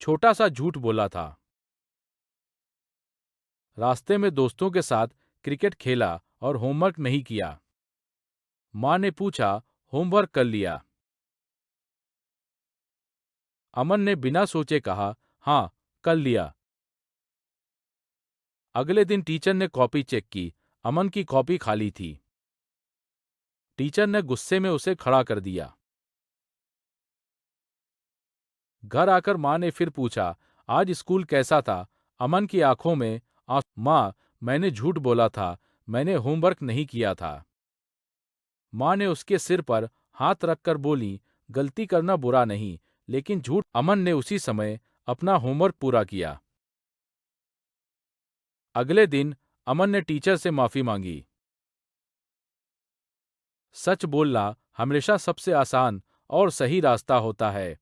छोटा सा झूठ बोला था। रास्ते में दोस्तों के साथ क्रिकेट खेला और होमवर्क नहीं किया। माँ ने पूछा, होमवर्क कर लिया? अमन ने बिना सोचे कहा, हाँ, कर लिया। अगले दिन टीचर ने कॉपी चेक की। अमन की कॉपी खाली थी। टीचर ने गुस्से में उसे खड़ा कर दिया। घर आकर माँ ने फिर पूछा, आज स्कूल कैसा था? अमन की आंखों में माँ, मैंने झूठ बोला था, मैंने होमवर्क नहीं किया था। माँ ने उसके सिर पर हाथ रखकर बोली, गलती करना बुरा नहीं, लेकिन झूठ। अमन ने उसी समय अपना होमवर्क पूरा किया। अगले दिन अमन ने टीचर से माफी मांगी। सच बोलना हमेशा सबसे आसान और सही रास्ता होता है।